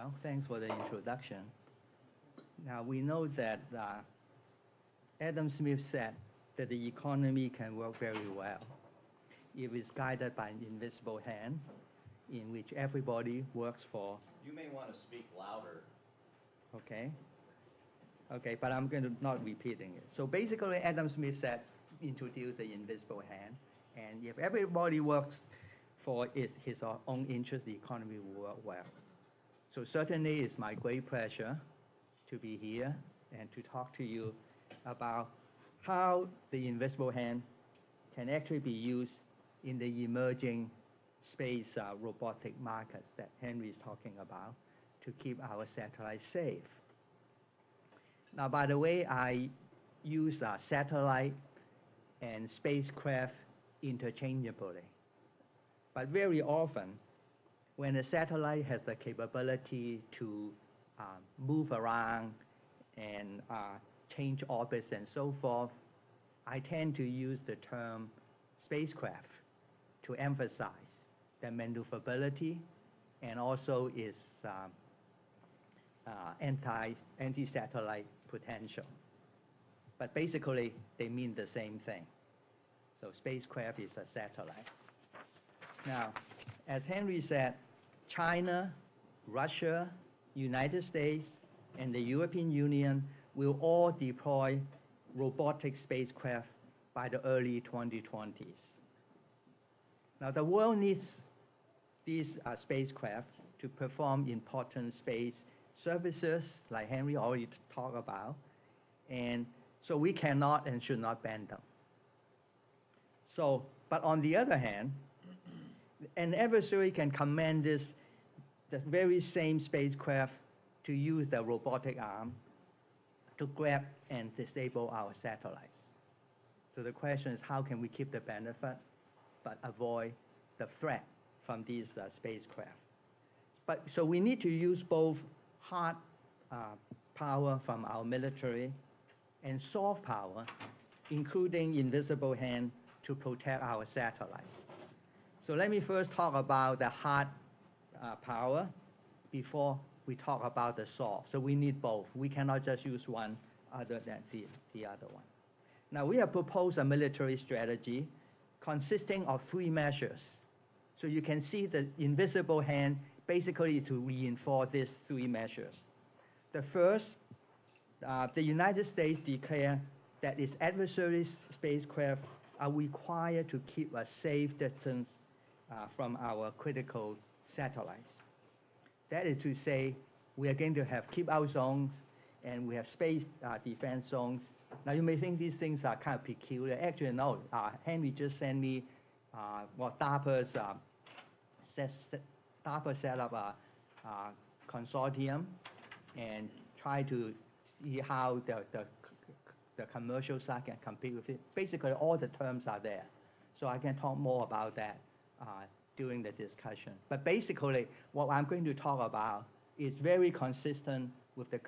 Well, thanks for the introduction. Now, we know that Adam Smith said that the economy can work very well if it's guided by an invisible hand in which everybody works for. You may want to speak louder. Okay. Okay, but I'm going to not repeating it. So basically, Adam Smith said, introduce the invisible hand, and if everybody works for his own interest, the economy will work well. So certainly, it's my great pleasure to be here and to talk to you about how the invisible hand can actually be used in the emerging space robotic markets that Henry is talking about to keep our satellites safe. Now, by the way, I use satellite and spacecraft interchangeably. But very often, when a satellite has the capability to move around and change orbits and so forth, I tend to use the term spacecraft to emphasize the maneuverability and also its anti-satellite potential. But basically, they mean the same thing. So spacecraft is a satellite. Now, as Henry said, China, Russia, United States, and the European Union will all deploy robotic spacecraft by the early 2020s. Now, the world needs these spacecraft to perform important space services, like Henry already talked about, and so we cannot and should not ban them. So, but on the other hand, an adversary can command the very same spacecraft to use the robotic arm to grab and disable our satellites. So the question is, how can we keep the benefit but avoid the threat from these spacecraft? So we need to use both hard power from our military and soft power, including invisible hand, to protect our satellites. So let me first talk about the hard power before we talk about the soft. So we need both. We cannot just use one other than the other one. Now, we have proposed a military strategy consisting of 3 measures. So you can see the invisible hand basically to reinforce these 3 measures. The first, the United States declared that its adversary spacecraft are required to keep a safe distance from our critical satellites. That is to say, we are going to have keep-out zones, and we have space defense zones. Now, you may think these things are kind of peculiar. Actually, no. Henry just sent me what DARPA set up a consortium and try to see how the commercial side can compete with it. Basically, all the terms are there. So I can talk more about that during the discussion. But basically, what I'm going to talk about is very consistent with the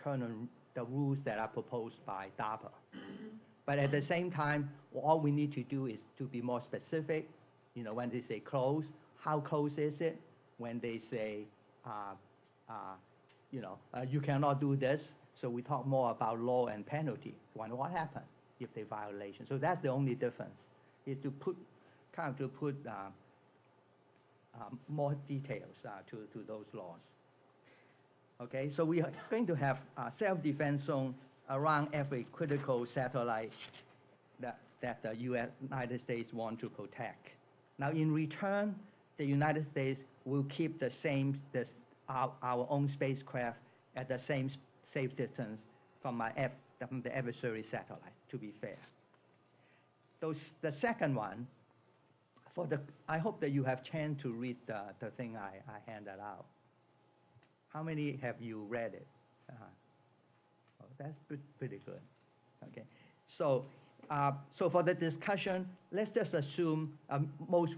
rules that are proposed by DARPA. But at the same time, all we need to do is to be more specific. You know, when they say close, how close is it? When they say, you cannot do this, so we talk more about law and penalty. What happens if they violation? So that's the only difference, is to put more details to those laws. Okay, so we are going to have a self-defense zone around every critical satellite that the United States want to protect. Now, in return, the United States will keep our own spacecraft at the same safe distance from the adversary satellite, to be fair. The second one, I hope that you have chance to read the thing I handed out. How many have you read it? Oh, that's pretty good. Okay, so for the discussion, let's just assume most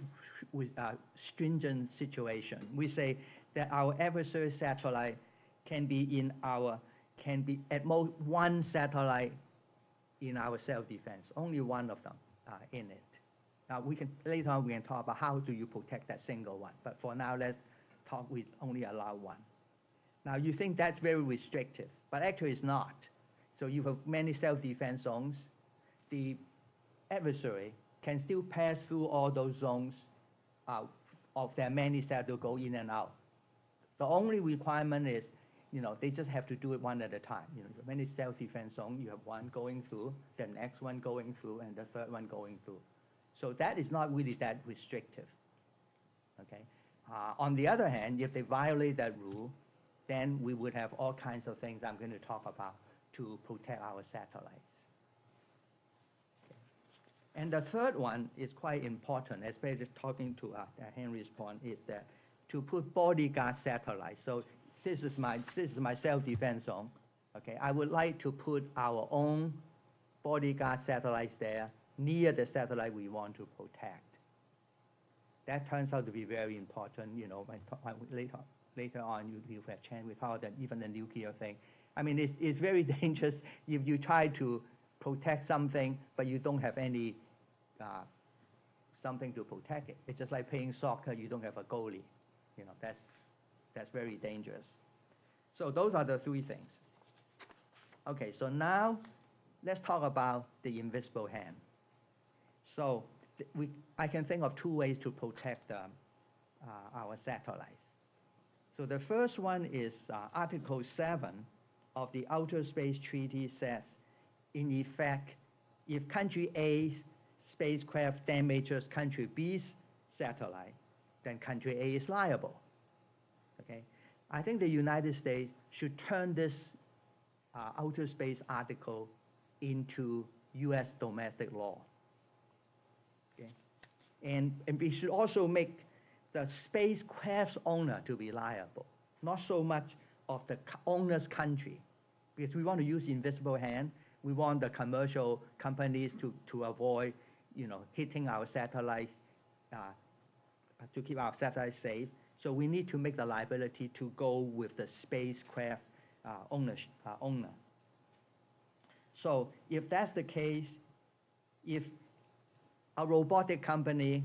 stringent situation. We say that our adversary satellite can be at most one satellite in our self-defense, only one of them in it. Now, later on we can talk about how do you protect that single one. But for now, let's talk, we only allow one. Now, you think that's very restrictive, but actually it's not. So you have many self-defense zones. The adversary can still pass through all those zones of their many satellites to go in and out. The only requirement is, they just have to do it one at a time. Many self-defense zones, you have one going through, the next one going through, and the third one going through. So that is not really that restrictive. Okay. On the other hand, if they violate that rule, then we would have all kinds of things I'm going to talk about to protect our satellites. Okay. And the third one is quite important, especially talking to Henry's point, is that to put bodyguard satellites. So this is my self-defense zone. Okay, I would like to put our own bodyguard satellites there near the satellite we want to protect. That turns out to be very important. Later on, you have a chance we talk that even the nuclear thing. I mean, it's very dangerous if you try to protect something, but you don't have any something to protect it. It's just like playing soccer, you don't have a goalie. That's very dangerous. So those are the three things. Okay, so now let's talk about the invisible hand. So I can think of two ways to protect our satellites. So the first one is Article 7 of the Outer Space Treaty says, in effect, if country A's spacecraft damages country B's satellite, then country A is liable. Okay? I think the United States should turn this outer space article into U.S. domestic law. Okay? And we should also make the spacecraft's owner to be liable, not so much of the owner's country, because we want to use invisible hand. We want the commercial companies to avoid, hitting our satellites, to keep our satellites safe. So we need to make the liability to go with the spacecraft owner. So if that's the case, if a robotic company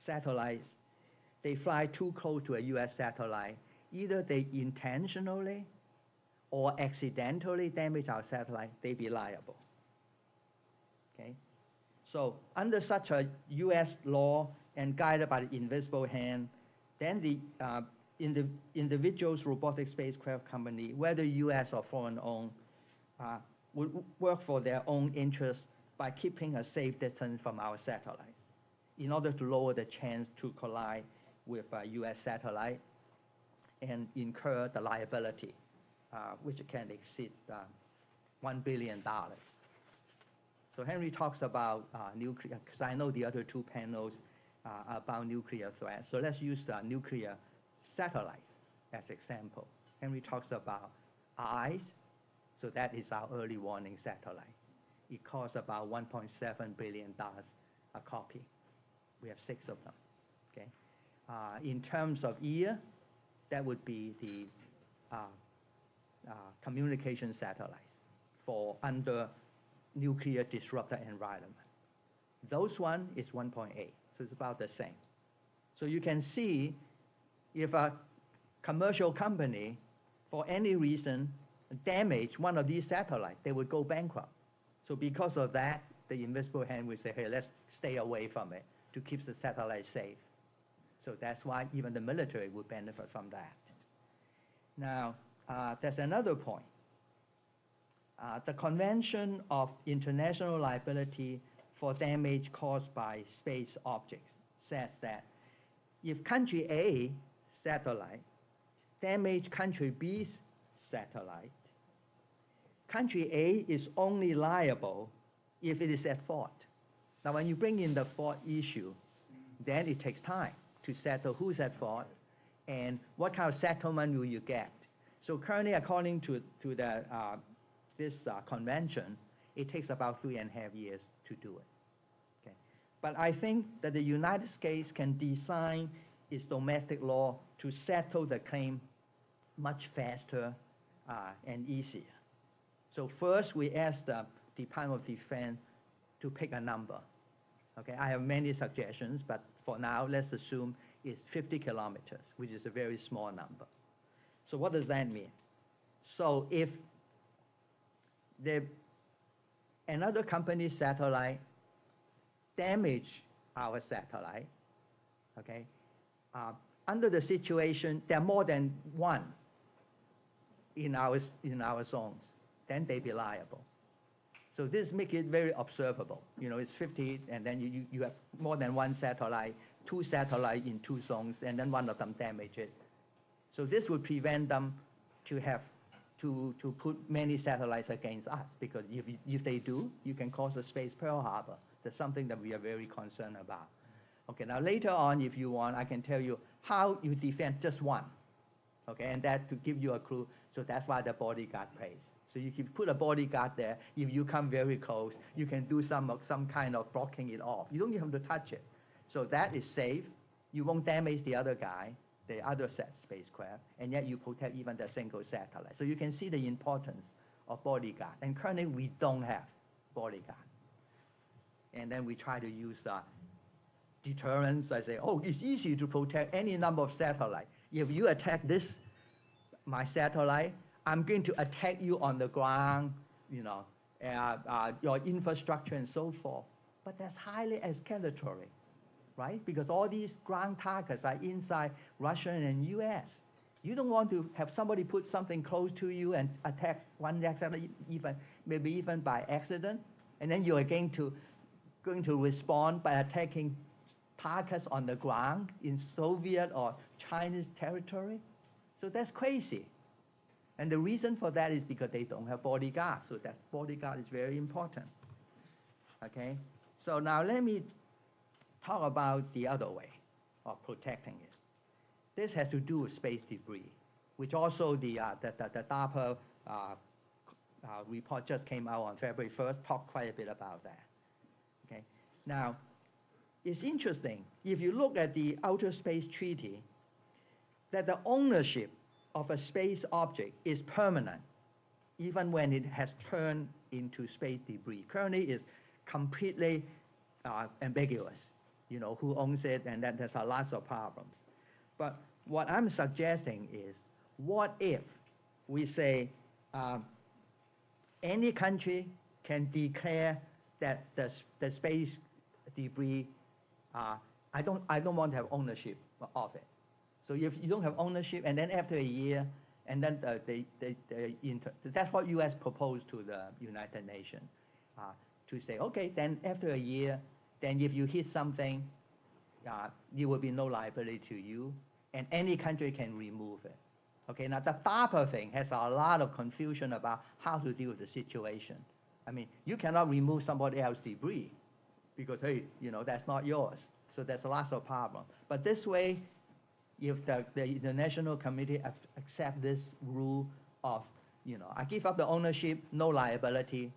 satellites, they fly too close to a U.S. satellite, either they intentionally or accidentally damage our satellite, they be liable. Okay? So under such a U.S. law and guided by the invisible hand, then the individual's robotic spacecraft company, whether U.S. or foreign-owned, would work for their own interests by keeping a safe distance from our satellites in order to lower the chance to collide with a U.S. satellite and incur the liability, which can exceed $1 billion. So Henry talks about nuclear, because I know the other two panels about nuclear threats. So let's use nuclear satellites as example. Henry talks about EYES, so that is our early warning satellite. It costs about $1.7 billion a copy. We have 6 of them. Okay. In terms of EAR, that would be the communication satellites for under nuclear disruptor environment. Those one is 1.8, so it's about the same. So you can see if a commercial company, for any reason, damage one of these satellites, they would go bankrupt. So because of that, the invisible hand will say, hey, let's stay away from it to keep the satellite safe. So that's why even the military would benefit from that. Now, there's another point. The Convention of International Liability for Damage Caused by Space Objects says that if country A satellite damage country B's satellite, country A is only liable if it is at fault. Now, when you bring in the fault issue, then it takes time to settle who's at fault and what kind of settlement will you get. So currently, according to the this convention, it takes about 3.5 years to do it. Okay? But I think that the United States can design its domestic law to settle the claim much faster and easier. So first, we ask the Department of Defense to pick a number. Okay, I have many suggestions, but for now, let's assume it's 50 kilometers, which is a very small number. So what does that mean? So if another company's satellite damage our satellite, okay, under the situation, there are more than one in our zones, then they be liable. So this makes it very observable. You know, it's 50, and then you have more than one satellite, two satellites in two zones, and then one of them damage it. So this would prevent them to have to put many satellites against us, because if they do, you can cause a space Pearl Harbor. That's something that we are very concerned about. Okay, now later on, if you want, I can tell you how you defend just one. Okay, and that to give you a clue. So that's why the bodyguard plays. So you can put a bodyguard there. If you come very close, you can do some kind of blocking it off. You don't even have to touch it. So that is safe. You won't damage the other guy, the other spacecraft, and yet you protect even the single satellite. So you can see the importance of bodyguard. And currently we don't have bodyguard. And then we try to use deterrence. I say, oh, it's easy to protect any number of satellites. If you attack my satellite, I'm going to attack you on the ground, you know, your infrastructure and so forth. But that's highly escalatory, right? Because all these ground targets are inside Russia and US. You don't want to have somebody put something close to you and attack one satellite, maybe even by accident, and then you are going to respond by attacking targets on the ground in Soviet or Chinese territory. So that's crazy. And the reason for that is because they don't have bodyguards. So that bodyguard is very important. Okay? So now let me talk about the other way of protecting it. This has to do with space debris, which also the DARPA report just came out on February 1st, talked quite a bit about that. Okay? Now, it's interesting, if you look at the Outer Space Treaty, that the ownership of a space object is permanent, even when it has turned into space debris. Currently, it's completely ambiguous, you know, who owns it, and then there's lots of problems. But what I'm suggesting is, what if we say any country can declare that the space debris, I don't want to have ownership of it. So if you don't have ownership, and then after a year, and then that's what U.S. proposed to the United Nations, to say, okay, then after a year, then if you hit something, there will be no liability to you, and any country can remove it. Okay, now the DARPA thing has a lot of confusion about how to deal with the situation. I mean, you cannot remove somebody else's debris because, hey, you know, that's not yours. So there's lots of problems. But this way, if the International Committee accept this rule of, you know, I give up the ownership, no liability,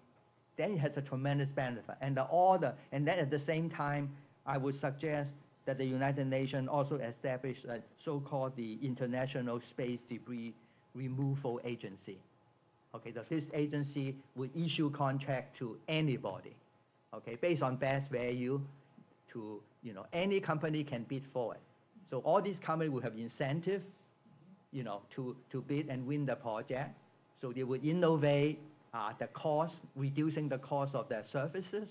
then it has a tremendous benefit. And and then at the same time, I would suggest that the United Nations also establish a so-called the International Space Debris Removal Agency. Okay, so this agency would issue contract to anybody, okay, based on best value to, you know, any company can bid for it. So all these companies will have incentive, you know, to bid and win the project. So they would innovate the cost, reducing the cost of their services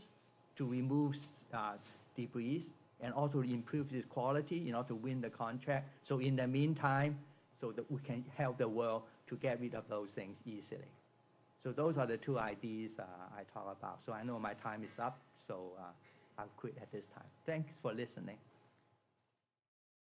to remove debris, and also improve this quality, you know, to win the contract. So in the meantime, so that we can help the world to get rid of those things easily. So those are the two ideas I talk about. So I know my time is up, so I'll quit at this time. Thanks for listening.